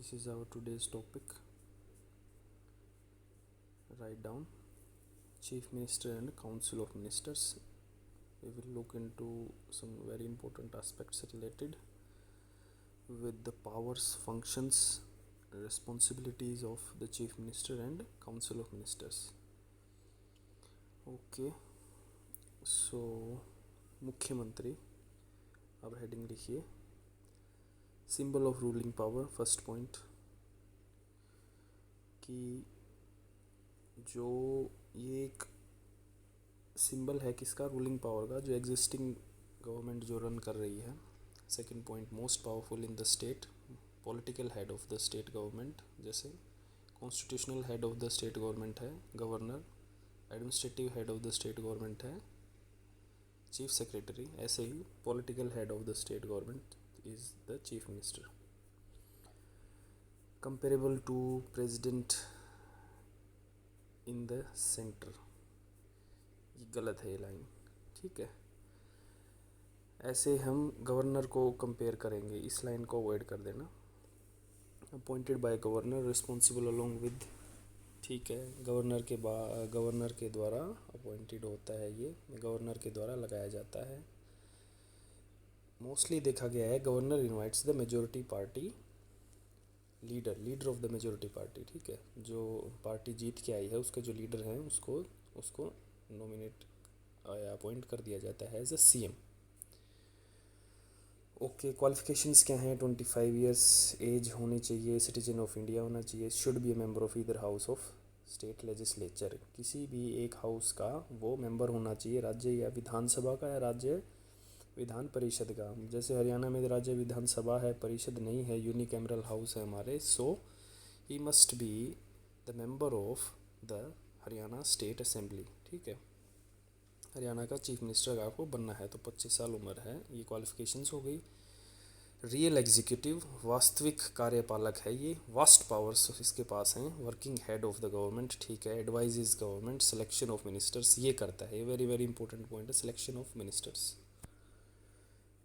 This is our today's topic. Write down Chief Minister and Council of Ministers. We will look into some very important aspects related with the powers, functions, responsibilities of the Chief Minister and Council of Ministers. Okay, so मुख्यमंत्री, अब heading लिखिए. Symbol of ruling power. First point कि जो ये एक symbol है किसका, ruling power का, जो एग्जिस्टिंग गवर्नमेंट जो रन कर रही है. Second point, most powerful in the state, political head of the state government. जैसे constitutional head of the state government है governor, administrative head of the state government है chief secretary, ऐसे ही political head of the state government is the chief minister. Comparable to president in the centre, ये गलत है ये line, ठीक है. ऐसे हम गवर्नर को कंपेयर करेंगे, इस लाइन को अवॉइड कर देना. Appointed by governor, responsible along with, ठीक है. गवर्नर के द्वारा अपॉइंटेड होता है, ये गवर्नर के द्वारा लगाया जाता है. मोस्टली देखा गया है governor invites the majority party leader of the majority party, ठीक है. जो पार्टी जीत के आई है उसके जो लीडर हैं उसको नॉमिनेट या अपॉइंट कर दिया जाता है as a CM. Okay, qualifications क्या हैं. 25 ईयर्स एज होनी चाहिए, सिटीजन ऑफ इंडिया होना चाहिए, should be A member of either house of state legislature, किसी भी एक हाउस का वो मेंबर होना चाहिए, राज्य या विधानसभा का या राज्य विधान परिषद का. जैसे हरियाणा में राज्य विधानसभा है, परिषद नहीं है, यूनिकैमरल हाउस है हमारे. So he must be the member of the Haryana state assembly, ठीक है. हरियाणा का चीफ मिनिस्टर का आपको बनना है तो 25 साल उम्र है, ये क्वालिफिकेशंस हो गई. रियल एग्जीक्यूटिव, वास्तविक कार्यपालक है ये, वास्ट पावर्स इसके पास हैं. Working head of the government, ठीक है. Advises government, selection of ministers ये करता है. ये वेरी वेरी इंपॉर्टेंट पॉइंट है, सिलेक्शन ऑफ मिनिस्टर्स,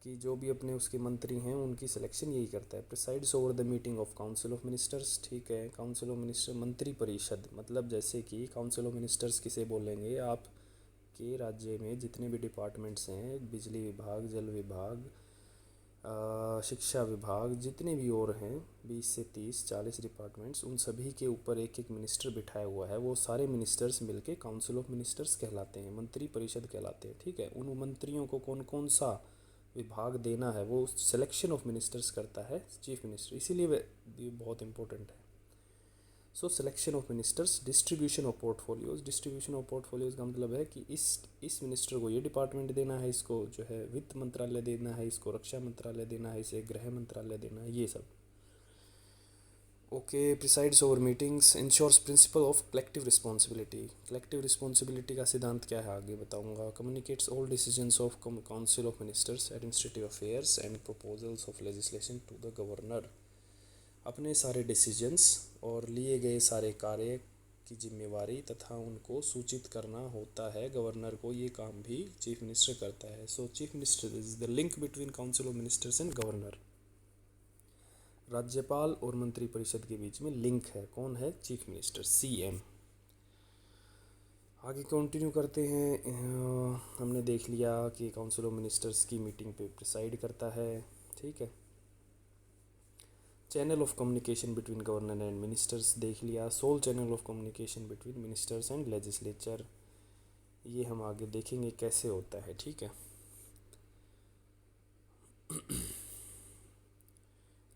कि जो भी अपने उसके मंत्री हैं उनकी सिलेक्शन यही करता है. Presides over the meeting of council of ministers, ठीक है. काउंसिल ऑफ मिनिस्टर, मंत्री परिषद, मतलब जैसे कि काउंसिल ऑफ मिनिस्टर्स किसे बोलेंगे, आप के राज्य में जितने भी डिपार्टमेंट्स हैं, बिजली विभाग, जल विभाग, शिक्षा विभाग, जितने भी और हैं 20 से 30 40 डिपार्टमेंट्स, उन सभी के ऊपर एक एक मिनिस्टर बिठाया हुआ है. वो सारे मिनिस्टर्स मिलके काउंसिल ऑफ मिनिस्टर्स कहलाते हैं, मंत्री परिषद कहलाते हैं, ठीक है. उन मंत्रियों को कौन कौन सा विभाग देना है वो सिलेक्शन ऑफ मिनिस्टर्स करता है चीफ मिनिस्टर, इसीलिए ये बहुत इंपॉर्टेंट है. So selection of ministers, distribution of portfolios का मतलब है कि इस मिनिस्टर को ये डिपार्टमेंट देना है, इसको जो है वित्त मंत्रालय देना है, इसको रक्षा मंत्रालय देना है, इसे गृह मंत्रालय देना है, ये सब. Okay, presides over meetings, ensures principle of collective responsibility का सिद्धांत क्या है आगे बताऊंगा. Communicates all decisions of council of ministers, administrative affairs and proposals of legislation to the governor. अपने सारे डिसीजंस और लिए गए सारे कार्य की जिम्मेवारी तथा उनको सूचित करना होता है गवर्नर को, ये काम भी चीफ मिनिस्टर करता है. सो chief minister is the link between council of ministers and governor. राज्यपाल और मंत्री परिषद के बीच में लिंक है, कौन है, चीफ मिनिस्टर, सीएम. आगे कंटिन्यू करते हैं. हमने देख लिया कि काउंसिल ऑफ मिनिस्टर्स की मीटिंग पे प्रिसाइड करता है, ठीक है. Channel of communication between governor and ministers देख लिया. Sole channel of communication between ministers and legislature, ये हम आगे देखेंगे कैसे होता है, ठीक है.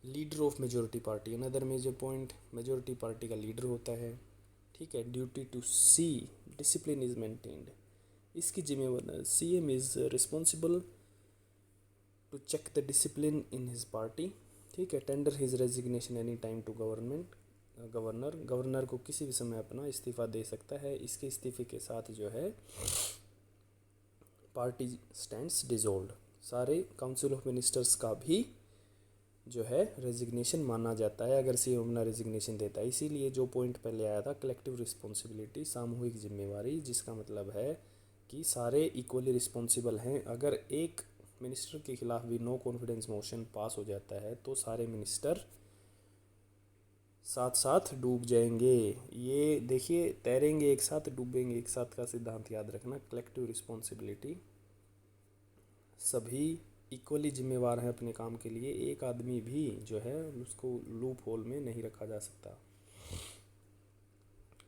Leader of majority party, another major point, majority party का लीडर होता है, ठीक है. Duty to C discipline is maintained, इसकी जिम्मेवारी, CM is responsible to check the discipline in his party, ठीक है. Tender his resignation any time to governor को किसी भी समय अपना इस्तीफ़ा दे सकता है. इसके इस्तीफे के साथ जो है पार्टी स्टैंड्स डिसॉल्व्ड. सारे काउंसिल ऑफ मिनिस्टर्स का भी जो है रेजिग्नेशन माना जाता है अगर सीएम अपना रेजिग्नेशन देता है. इसीलिए जो पॉइंट पहले आया था, कलेक्टिव रिस्पॉन्सिबिलिटी, सामूहिक जिम्मेवारी, जिसका मतलब है कि सारे इक्वली रिस्पॉन्सिबल हैं. अगर एक मिनिस्टर के खिलाफ भी नो कॉन्फिडेंस मोशन पास हो जाता है तो सारे मिनिस्टर साथ साथ डूब जाएंगे। ये देखिए, तैरेंगे एक साथ डूबेंगे एक साथ का सिद्धांत याद रखना। कलेक्टिव रिस्पॉन्सिबिलिटी, सभी इक्वली जिम्मेवार हैं अपने काम के लिए, एक आदमी भी जो है उसको लूप होल में नहीं रखा जा सकता।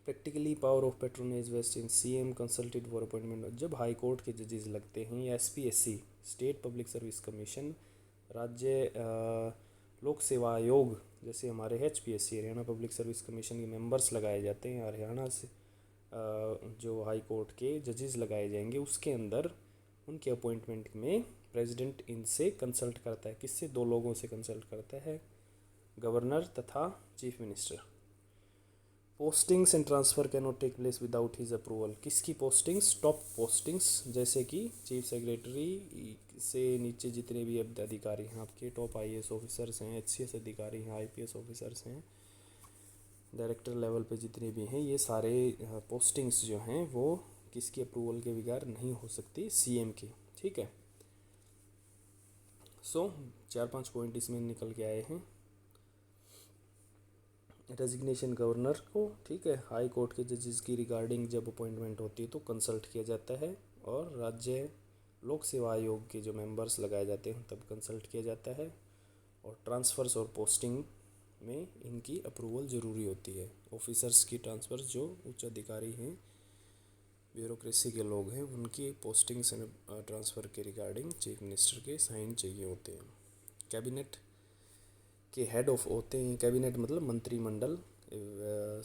Practically power of patronage vest in CM consulted for appointment. जब हाई कोर्ट के जजेस लगते हैं या SPSC state public service commission, राज्य लोक सेवा आयोग, जैसे हमारे HPSC Haryana public service commission के मेंबर्स लगाए जाते हैं, हरियाणा से जो हाई कोर्ट के जजेस लगाए जाएंगे उसके अंदर उनके अपॉइंटमेंट में प्रेसिडेंट इनसे कंसल्ट करता है। किससे? दो लोगों से कंसल्ट करता है, गवर्नर तथा chief minister. Postings and transfer can not take place without his approval. किसकी पोस्टिंग्स? टॉप पोस्टिंग्स, जैसे कि चीफ सेक्रेटरी से नीचे जितने भी अधिकारी हैं आपके, टॉप आईएएस ऑफिसर्स हैं, एचसीएस अधिकारी हैं, आईपीएस ऑफिसर्स हैं, डायरेक्टर लेवल पे जितने भी हैं, ये सारे पोस्टिंग्स जो हैं वो किसकी अप्रूवल के बगैर नहीं हो सकती? सीएम की। ठीक है। सो 4-5 पॉइंट इसमें निकल के आए हैं। रेजिग्नेशन गवर्नर को, ठीक है, हाई कोर्ट के जजेस की रिगार्डिंग जब अपॉइंटमेंट होती है तो कंसल्ट किया जाता है, और राज्य लोक सेवा आयोग के जो मेंबर्स लगाए जाते हैं तब कंसल्ट किया जाता है, और ट्रांसफ़र्स और पोस्टिंग में इनकी अप्रूवल ज़रूरी होती है। ऑफिसर्स की ट्रांसफ़र्स, जो उच्च अधिकारी हैं, ब्यूरोक्रेसी के लोग हैं, उनकी पोस्टिंग्स एंड ट्रांसफ़र के रिगार्डिंग चीफ मिनिस्टर के साइन चाहिए होते हैं। कैबिनेट के हेड ऑफ होते हैं, कैबिनेट मतलब मंत्रिमंडल,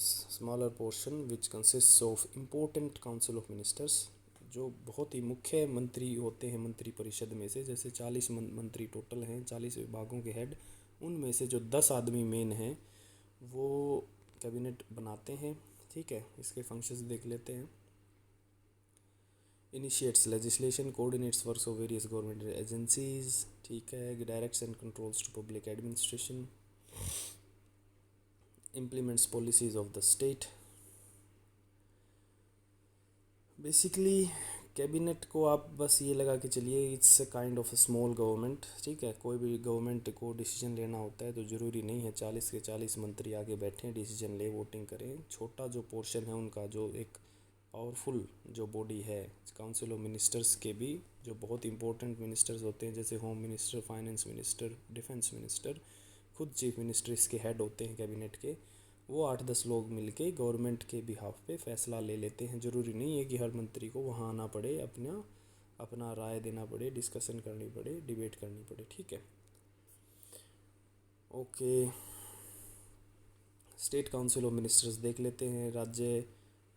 smaller portion which consist of important council of ministers, जो बहुत ही मुख्य मंत्री होते हैं मंत्री परिषद में से, जैसे 40 मंत्री टोटल हैं, 40 विभागों के हेड, उनमें से जो 10 आदमी मेन हैं वो कैबिनेट बनाते हैं। ठीक है, इसके फंक्शंस देख लेते हैं। Initiates legislation, coordinates works of various government agencies, ठीक है, directs and controls to public administration, implements policies of the state। Basically cabinet को आप बस ये लगा के चलिए, it's a kind of a small government. ठीक है, कोई भी गवर्नमेंट को डिसीजन लेना होता है तो ज़रूरी नहीं है 40 के 40 मंत्री आगे बैठें, डिसीजन ले, वोटिंग करें। छोटा जो पोर्शन है उनका, जो एक पावरफुल जो बॉडी है, काउंसिल ऑफ मिनिस्टर्स के भी जो बहुत इंपॉर्टेंट मिनिस्टर्स होते हैं, जैसे home minister, finance minister, defence minister, खुद चीफ मिनिस्टर इसके हेड होते हैं कैबिनेट के, वो 8-10 लोग मिलके गवर्नमेंट के बिहाफ पे फैसला ले लेते हैं। ज़रूरी नहीं है कि हर मंत्री को वहाँ आना पड़े, अपना राय देना पड़े, डिस्कशन करनी पड़े, डिबेट करनी पड़े। ठीक है, okay. State council of ministers देख लेते हैं। राज्य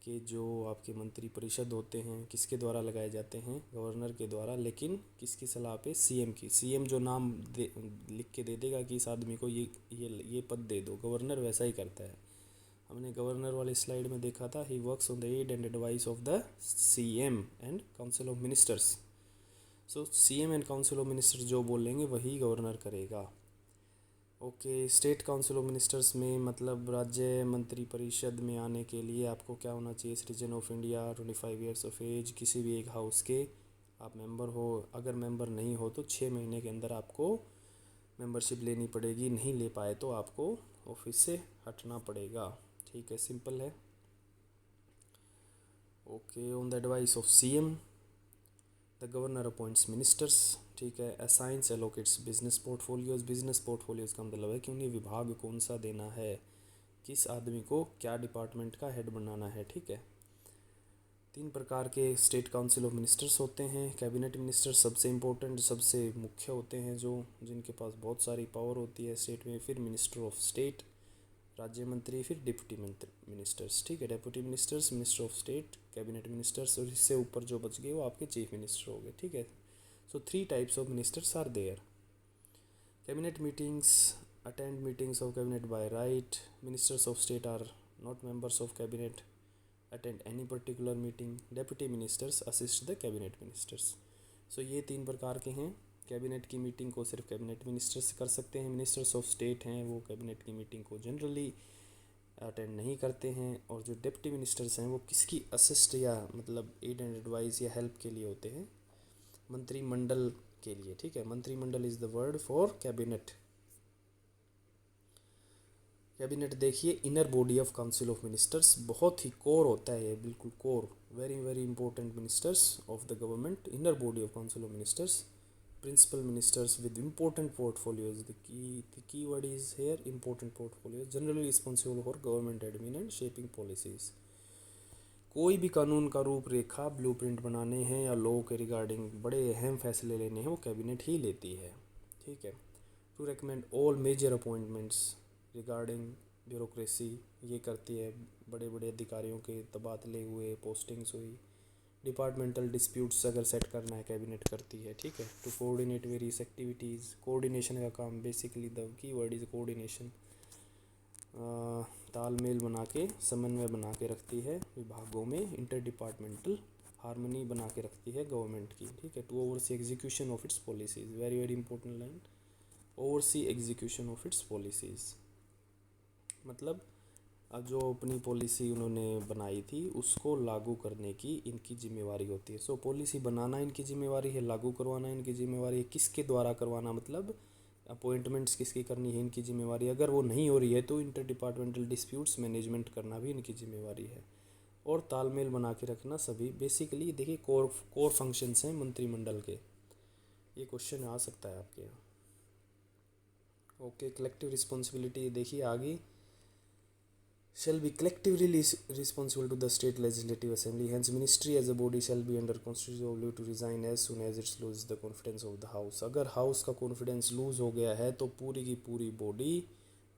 के जो आपके मंत्री परिषद होते हैं किसके द्वारा लगाए जाते हैं? गवर्नर के द्वारा, लेकिन किसकी सलाह पे? सीएम की। सीएम जो नाम लिख के दे देगा कि इस आदमी को ये पद दे दो, गवर्नर वैसा ही करता है। हमने गवर्नर वाली स्लाइड में देखा था, he works on the aid and advice of the CM and council of ministers. So CM and council of ministers जो बोलेंगे वही गवर्नर करेगा। Okay, state council of ministers में मतलब राज्य मंत्री परिषद में आने के लिए आपको क्या होना चाहिए? Citizen of India, 25 years of age, किसी भी एक हाउस के आप मेंबर हो। अगर मेंबर नहीं हो तो 6 महीने के अंदर आपको मेंबरशिप लेनी पड़ेगी, नहीं ले पाए तो आपको ऑफिस से हटना पड़ेगा। ठीक है, सिंपल है। Okay, on the advice of CM the governor appoints ministers. ठीक है, assigns allocates business portfolios. Business portfolios का मतलब है कि उन्हें विभाग कौन सा देना है, किस आदमी को क्या डिपार्टमेंट का हेड बनाना है। ठीक है, 3 प्रकार के स्टेट काउंसिल ऑफ मिनिस्टर्स होते हैं। कैबिनेट मिनिस्टर सबसे इम्पोर्टेंट, सबसे मुख्य होते हैं, जो जिनके पास बहुत सारी पावर होती है स्टेट में। फिर मिनिस्टर ऑफ स्टेट, राज्य मंत्री, फिर डिप्टी मिनिस्टर्स। ठीक है, deputy ministers, minister of state, cabinet ministers, और इससे ऊपर जो बच गए वो आपके चीफ मिनिस्टर हो गए। ठीक है, so 3 types of ministers are there. Cabinet meetings, attend meetings of cabinet by right. Ministers of state are not members of cabinet, attend any particular meeting. Deputy ministers assist the cabinet ministers. So ये 3 प्रकार के हैं। Cabinet की meeting को सिर्फ cabinet ministers कर सकते हैं। मिनिस्टर्स ऑफ स्टेट हैं वो कैबिनेट की मीटिंग को जनरली अटेंड नहीं करते हैं। और जो डिप्टी मिनिस्टर्स हैं वो किसकी असिस्ट या मतलब एड एंड एडवाइस या हेल्प के लिए होते हैं? मंत्रिमंडल के लिए। ठीक है, मंत्रिमंडल is the word for cabinet. Cabinet देखिए inner body of council of ministers, बहुत ही कोर होता है ये, बिल्कुल core, very very important ministers of the government, inner body of council of ministers, principal ministers with important portfolios. The key word is here important portfolios, generally responsible for government admin and shaping policies. कोई भी कानून का रूपरेखा blueprint बनाने हैं या law के regarding बड़े अहम फैसले लेने हैं वो कैबिनेट ही लेती है, ठीक है। To recommend all major appointments regarding bureaucracy, ये करती है, बड़े बड़े अधिकारियों के तबादले हुए, पोस्टिंग्स हुई। डिपार्टमेंटल डिस्प्यूट्स अगर सेट करना है कैबिनेट करती है, ठीक है। To coordinate various activities, coordination का काम, basically the key word is coordination, तालमेल बना के, समन्वय बना के रखती है विभागों में, इंटर डिपार्टमेंटल हारमोनी बना के रखती है गवर्नमेंट की, ठीक है। To oversee execution of its policies, very very important line, oversee execution of its policies, मतलब अब जो अपनी पॉलिसी उन्होंने बनाई थी उसको लागू करने की इनकी जिम्मेवारी होती है। सो पॉलिसी बनाना इनकी जिम्मेवारी है, लागू करवाना इनकी जिम्मेवारी है, किसके द्वारा करवाना मतलब अपॉइंटमेंट्स किसकी करनी है इनकी जिम्मेवारी, अगर वो नहीं हो रही है तो इंटर डिपार्टमेंटल डिस्प्यूट्स मैनेजमेंट करना भी इनकी जिम्मेवारी है, और तालमेल बना के रखना सभी, बेसिकली देखिए कोर फंक्शंस हैं मंत्रिमंडल के, ये क्वेश्चन आ सकता है आपके यहाँ। ओके, कलेक्टिव रिस्पॉन्सिबिलिटी देखिए आगे, shall be collectively responsible to the state legislative assembly, hence ministry as a body shall be under constitutional obligation to resign as soon as it loses the confidence of the house। अगर house का confidence lose हो गया है तो पूरी की पूरी body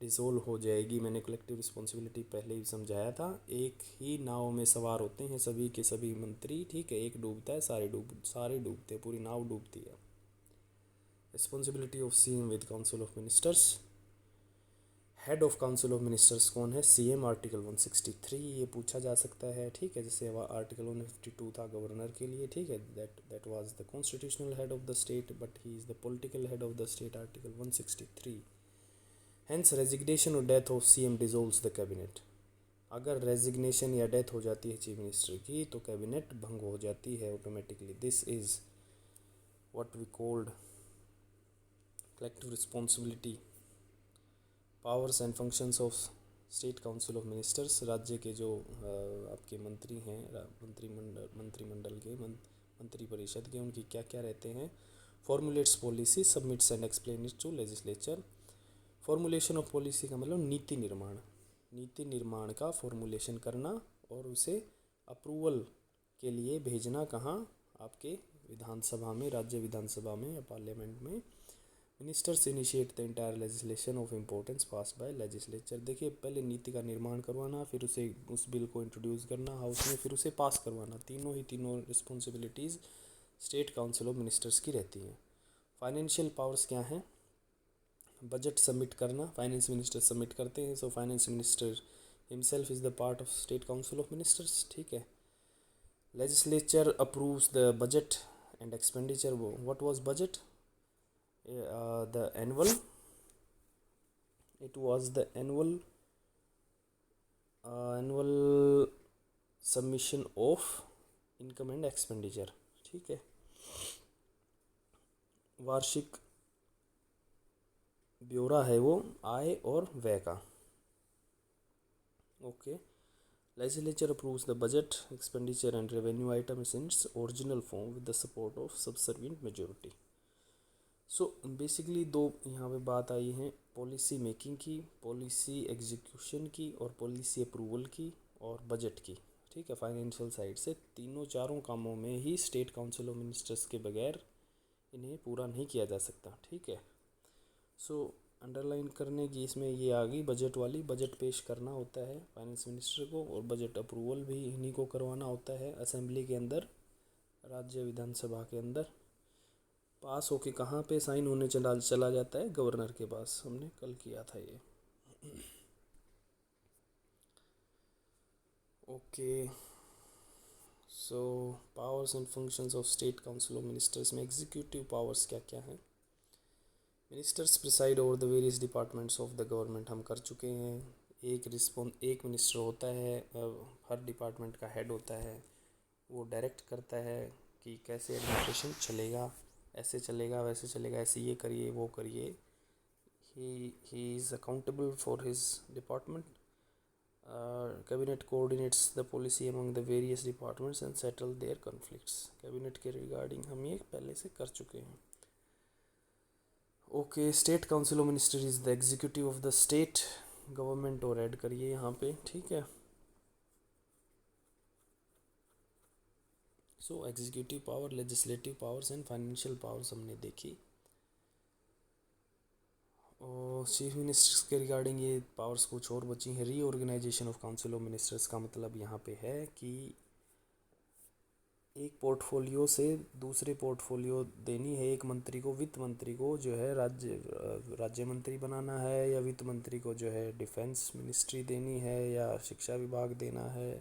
dissolve हो जाएगी। मैंने कलेक्टिव रिस्पॉन्सिबिलिटी पहले ही समझाया था, एक ही नाव में सवार होते हैं सभी के सभी मंत्री, ठीक है, एक डूबता है सारे डूबते हैं, पूरी नाव डूबती है। Responsibility of CM with council of ministers, head of council of ministers कौन है, सीएम, आर्टिकल 163, ये पूछा जा सकता है, ठीक है। जैसे आर्टिकल 152 था गवर्नर के लिए, ठीक है, that was the constitutional head of the state but he is the political head of the state, article 163। Hence resignation और death of CM dissolves the cabinet, अगर रेजिग्नेशन या डेथ हो जाती है चीफ मिनिस्टर की तो कैबिनेट भंग हो जाती है automatically. This is what we called collective responsibility. Powers and functions of state council of ministers, राज्य के जो आपके मंत्री हैं, मंत्रिमंडल के मंत्री परिषद के, उनकी क्या क्या रहते हैं। Formulates policy, submits and explain it to legislature. Formulation of policy का मतलब नीति निर्माण का फॉर्मुलेशन करना और उसे अप्रूवल के लिए भेजना कहाँ, आपके विधानसभा में, राज्य विधानसभा में या पार्लियामेंट में। Ministers initiate the entire legislation of importance pass by legislature, देखिए पहले नीति का निर्माण करवाना, फिर उस बिल को इंट्रोड्यूस करना हाउस में, फिर उसे पास करवाना, तीनों responsibilities state council of ministers की रहती हैं। फाइनेंशियल पावर्स क्या हैं, बजट सबमिट करना, फाइनेंस मिनिस्टर सबमिट करते हैं, so finance minister himself is the part of state council of ministers, ठीक है। Legislature approves the budget and expenditure, what was budget, the annual, it was the annual submission of income and expenditure, ठीक है, वार्षिक ब्यौरा है वो आय और व्यय का। Okay, legislature approves the budget expenditure and revenue items in its original form with the support of subservient majority. So basically दो यहाँ पे बात आई है, पॉलिसी मेकिंग की, पॉलिसी एग्जीक्यूशन की और पॉलिसी अप्रूवल की और बजट की, ठीक है, फाइनेंशियल साइड से। चारों कामों में ही स्टेट काउंसिल ऑफ मिनिस्टर्स के बगैर इन्हें पूरा नहीं किया जा सकता, ठीक है। सो अंडरलाइन करने की इसमें ये आ गई बजट वाली, बजट पेश करना होता है फाइनेंस मिनिस्टर को और बजट अप्रूवल भी इन्हीं को करवाना होता है असेंबली के अंदर, राज्य विधानसभा के अंदर। पास होके कहाँ पे साइन होने चला जाता है, गवर्नर के पास, हमने कल किया था ये। Okay, so powers and functions of state council of ministers में एग्जीक्यूटिव पावर्स क्या क्या हैं। Ministers preside over the various departments of the government, हम कर चुके हैं। एक मिनिस्टर होता है, हर डिपार्टमेंट का हेड होता है, वो डायरेक्ट करता है कि कैसे एडमिनिस्ट्रेशन चलेगा, ऐसे चलेगा वैसे चलेगा, ऐसे ये करिए वो करिए, he is accountable for his department. Cabinet coordinates the policy among the various departments and settle their conflicts. Cabinet के रिगार्डिंग हम ये पहले से कर चुके हैं. Okay, state council of minister is the executive of the state government, और add करिए यहाँ पे. ठीक है. So executive power, legislative powers and financial powers हमने देखी. और चीफ मिनिस्टर्स के रिगार्डिंग ये पावर्स कुछ और बची हैं. Reorganisation of council of ministers का मतलब यहाँ पे है कि एक पोर्टफोलियो से दूसरे पोर्टफोलियो देनी है. एक मंत्री को, वित्त मंत्री को जो है राज्य मंत्री बनाना है, या वित्त मंत्री को जो है डिफेंस मिनिस्ट्री देनी है, या शिक्षा विभाग देना है.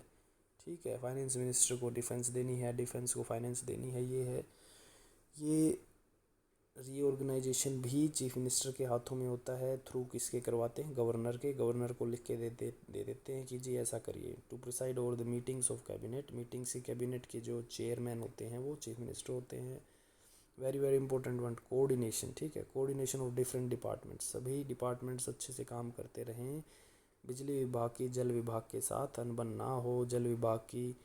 ठीक है. फाइनेंस मिनिस्टर को डिफेंस देनी है, डिफेंस को फाइनेंस देनी है. ये रीऑर्गेनाइजेशन भी चीफ मिनिस्टर के हाथों में होता है. थ्रू किसके करवाते हैं? गवर्नर के. गवर्नर को लिख के दे देते हैं कि जी ऐसा करिए. To preside over the meetings of cabinet, meeting से कैबिनेट के जो चेयरमैन होते हैं वो चीफ मिनिस्टर होते हैं. Very very important one, coordination. ठीक है. Coordination of different departments. सभी डिपार्टमेंट्स अच्छे से काम करते रहें. बिजली विभाग की जल विभाग के साथ अनबन ना हो, जल विभाग की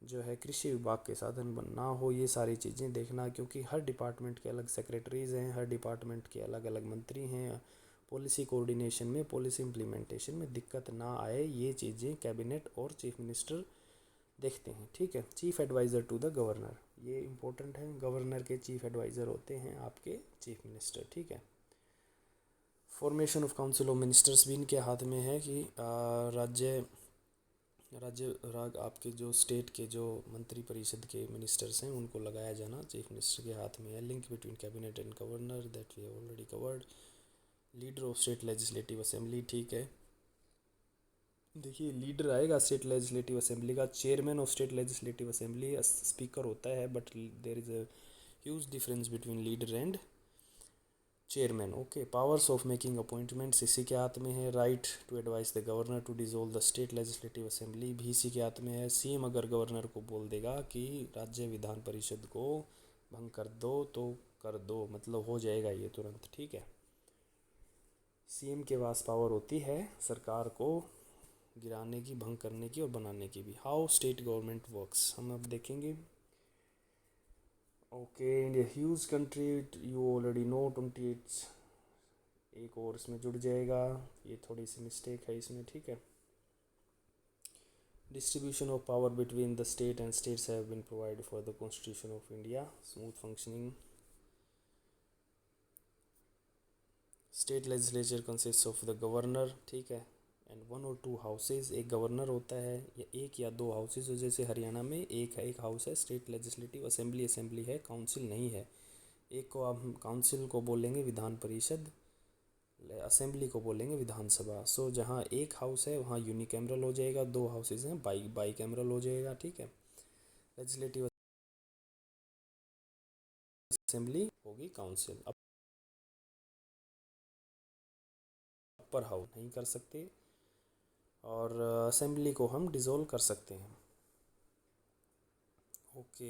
जो है कृषि विभाग के साथ अनबन ना हो. ये सारी चीज़ें देखना, क्योंकि हर डिपार्टमेंट के अलग सेक्रेटरीज़ हैं, हर डिपार्टमेंट के अलग अलग मंत्री हैं. पॉलिसी कोऑर्डिनेशन में, पॉलिसी इम्प्लीमेंटेशन में दिक्कत ना आए, ये चीज़ें कैबिनेट और चीफ मिनिस्टर देखते हैं. ठीक है. Chief adviser to the governor, ये इंपॉर्टेंट है. गवर्नर के चीफ एडवाइज़र होते हैं आपके चीफ मिनिस्टर. ठीक है. Formation of council of ministers भी इनके हाथ में है कि आपके जो स्टेट के जो मंत्री परिषद के मिनिस्टर्स हैं उनको लगाया जाना चीफ मिनिस्टर के हाथ में है. Link between cabinet and governor, that we have already covered. Leader of state legislative assembly. ठीक है. देखिए, लीडर आएगा स्टेट लेजिस्लेटिव असेंबली का. Chairman of state legislative assembly speaker होता है, but there is a huge difference between leader and chairman. Okay. Powers of making appointments इसी के हाथ में है. Right to advise the governor to dissolve the state legislative assembly भी इसी के हाथ में है. सीएम अगर गवर्नर को बोल देगा कि राज्य विधान परिषद को भंग कर दो तो कर दो, मतलब हो जाएगा ये तुरंत. ठीक है. सीएम के पास पावर होती है सरकार को गिराने की, भंग करने की और बनाने की भी. हाउ स्टेट गवर्नमेंट वर्क्स हम अब देखेंगे. Okay. India huge country, you already know. 28 एक और इसमें जुड़ जाएगा. ये थोड़ी सी मिस्टेक है इसमें. ठीक है. Distribution of power between the state and states have been provided for the constitution of India. Smooth functioning. State legislature consist of the governor. ठीक है. एंड 1 और 2 हाउसेज. एक गवर्नर होता है, या एक या 2 हाउसेज. जैसे हरियाणा में एक हाउस है स्टेट लेजिस्लेटिव असेंबली है, काउंसिल नहीं है. एक को आप काउंसिल को बोलेंगे विधान परिषद, असेंबली को बोलेंगे विधानसभा. सो जहाँ एक हाउस है वहाँ यूनिकैमरल हो जाएगा. 2 हाउसेज हैं बाई कैमरल हो जाएगा. ठीक है. लेजिस्लेटिव असेंबली होगी काउंसिल. अपर हाउस नहीं कर सकते, और असेंबली को हम डिसॉल्व कर सकते हैं. Okay.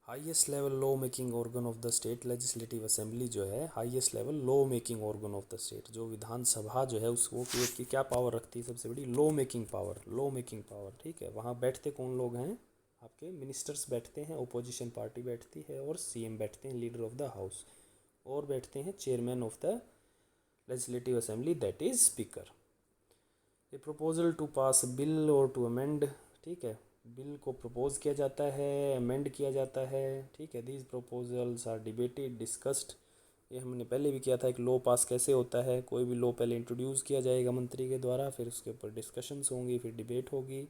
Highest level law making organ of the state legislative assembly जो है highest level law making organ of the state. जो विधानसभा जो है उसको की क्या पावर रखती है? सबसे बड़ी law making power. Law making power. ठीक है. वहाँ बैठते कौन लोग हैं? आपके मिनिस्टर्स बैठते हैं, ओपोजिशन पार्टी बैठती है, और सीएम बैठते हैं, लीडर ऑफ द हाउस, और बैठते हैं chairman of the legislative assembly, that is speaker. A proposal to pass bill और टू अमेंड. ठीक है. बिल को प्रपोज किया जाता है, अमेंड किया जाता है. ठीक है. These proposals are debated, discussed. ये हमने पहले भी किया था. एक लॉ पास कैसे होता है? कोई भी लॉ पहले इंट्रोड्यूस किया जाएगा मंत्री के द्वारा, फिर उसके ऊपर डिस्कशंस होंगी, फिर डिबेट होगी,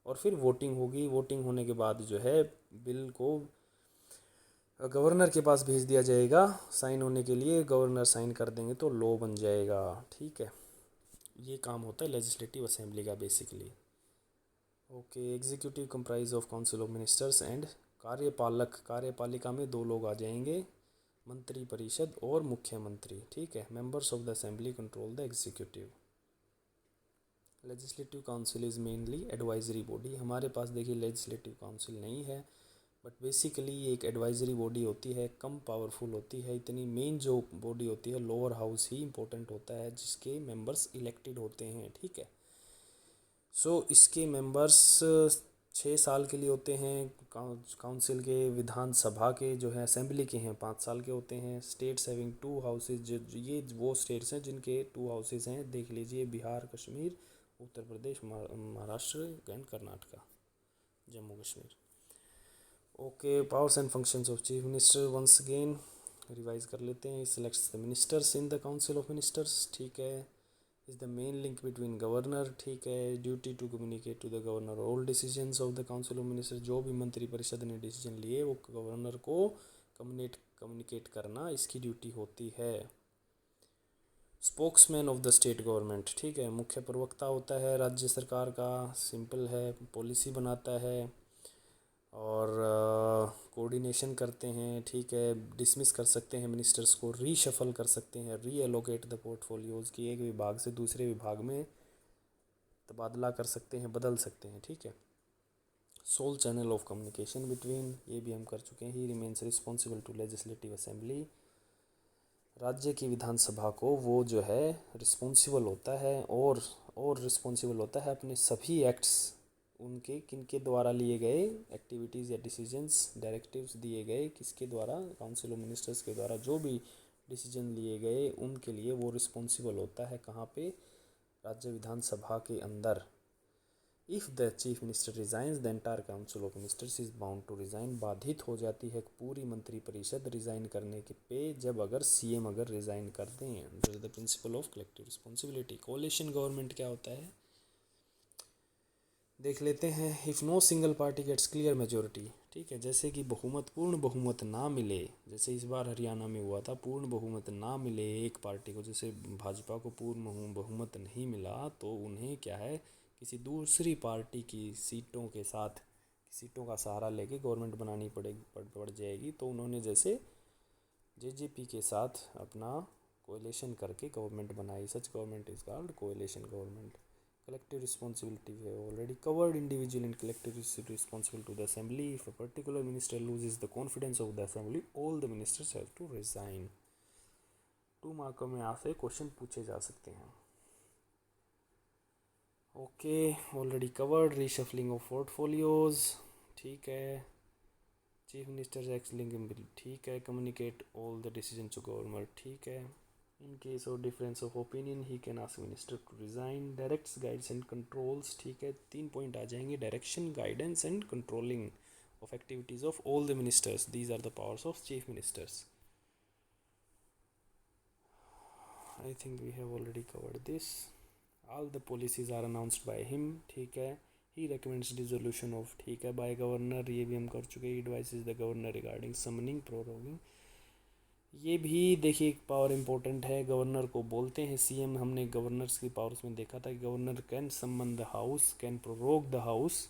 और फिर वोटिंग होगी. वोटिंग होने के बाद जो है बिल को गवर्नर के पास भेज दिया जाएगा साइन होने के लिए. गवर्नर साइन कर देंगे तो लॉ बन जाएगा. ठीक है. ये काम होता है लेजिस्लेटिव असेंबली का basically. Okay. Executive comprise of council of ministers and कार्यपालक. कार्यपालिका में 2 लोग आ जाएंगे, मंत्री परिषद और मुख्यमंत्री. ठीक है. Members of the assembly control the executive. Legislative council is mainly advisory body. हमारे पास देखिए लेजिस्लेटिव काउंसिल नहीं है, बट बेसिकली ये एक एडवाइजरी बॉडी होती है, कम पावरफुल होती है। इतनी मेन जो बॉडी होती है लोअर हाउस ही इम्पोर्टेंट होता है, जिसके मेंबर्स इलेक्टेड होते हैं, ठीक है। सो इसके मेंबर्स 6 साल के लिए होते हैं। काउंसिल के, विधानसभा के जो है असेंबली के हैं 5 साल के होते हैं। स्टेट्स हैविंग 2 हाउसेज, ये वो स्टेट्स हैं जिनके 2 हाउसेज हैं, देख लीजिए, Bihar, Kashmir, Uttar Pradesh, Maharashtra and Karnataka, Jammu Kashmir. Okay, powers and functions of chief minister once again revise कर लेते हैं। Selects the ministers in the council of ministers, ठीक है। Is the main link between governor, ठीक है। Duty to communicate to the governor all decisions of the council of minister, जो भी मंत्री परिषद ने डिसीजन लिए वो गवर्नर को कम्युनिकेट करना इसकी ड्यूटी होती है। Spokesman of the state government, ठीक है, मुख्य प्रवक्ता होता है राज्य सरकार का, सिंपल है, पॉलिसी बनाता है और कोऑर्डिनेशन करते हैं, ठीक है। डिसमिस कर सकते हैं मिनिस्टर्स को, रीशफल कर सकते हैं, रीएलोकेट द पोर्टफोलियोज़ की, एक विभाग से दूसरे विभाग में तबादला कर सकते हैं, बदल सकते हैं, ठीक है। Sole channel of communication between, ये भी हम कर चुके हैं। He remains responsible to legislative assembly, राज्य की विधानसभा को वो जो है रिस्पॉन्सिबल होता है और रिस्पॉन्सिबल होता है अपने सभी एक्ट्स, उनके किनके द्वारा लिए गए एक्टिविटीज़ या डिसीजंस, डायरेक्टिव्स दिए गए किसके द्वारा, काउंसिल ऑफ मिनिस्टर्स के द्वारा जो भी डिसीजन लिए गए उनके लिए वो रिस्पॉन्सिबल होता है। कहाँ पे, राज्य विधानसभा के अंदर। If the chief minister resigns the entire council of ministers is bound to resign, बाधित हो जाती है पूरी मंत्रिपरिषद रिज़ाइन करने के पे, जब अगर सीएम अगर रिज़ाइन कर दें। Under the principle of collective responsibility. Coalition government क्या होता है देख लेते हैं। If no single party gets clear majority, ठीक है, जैसे कि बहुमत, पूर्ण बहुमत ना मिले, जैसे इस बार हरियाणा में हुआ था, पूर्ण बहुमत ना मिले एक पार्टी को, जैसे भाजपा को पूर्ण बहुमत नहीं मिला, तो उन्हें क्या है, किसी दूसरी पार्टी की सीटों का सहारा लेके गवर्नमेंट बनानी पड़ जाएगी। तो उन्होंने जैसे जेजेपी के साथ अपना कोएलिशन करके गवर्नमेंट बनाई। सच government is called coalition government. Collective responsibility we have already covered. Individual and collective is responsible to the assembly. If a particular minister loses the confidence of the assembly, all the ministers have to resign. 2 मार्कों में यहाँ से question पूछे जा सकते हैं। Okay, already covered. Reshuffling of portfolios, ठीक है। चीफ मिनिस्टर एक्सलिंग, ठीक है। Communicate all the decision to governor, ठीक है। In case of difference of opinion, he can ask minister to resign. Directs, guides and controls, ठीक है। 3 point आ जाएंगे। Direction, guidance and controlling of activities of all the ministers. These are the powers of chief ministers. I think we have already covered this. All the policies are announced by him, ठीक है। He recommends dissolution of, ठीक है, by governor, ये भी हम कर चुके हैं। Advises the governor regarding summoning, proroguing, ये भी देखिए एक पावर इम्पोर्टेंट है। गवर्नर को बोलते हैं सीएम। हमने गवर्नर्स की पावर्स में देखा था कि governor can summon the house, can prorogue the house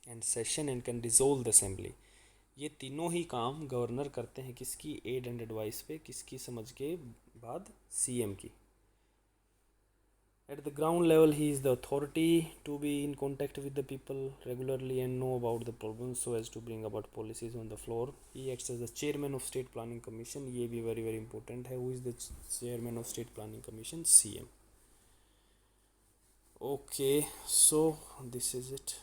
and session and can dissolve the assembly. ये तीनों ही काम गवर्नर करते हैं, किसकी, एड एंड एडवाइस पे, किसकी, समझ के बाद सीएम की। At the ground level, he is the authority to be in contact with the people regularly and know about the problems so as to bring about policies on the floor. He acts as the chairman of State Planning Commission. ये भी very very important है. Who is the chairman of State Planning Commission? CM. Okay, so this is it.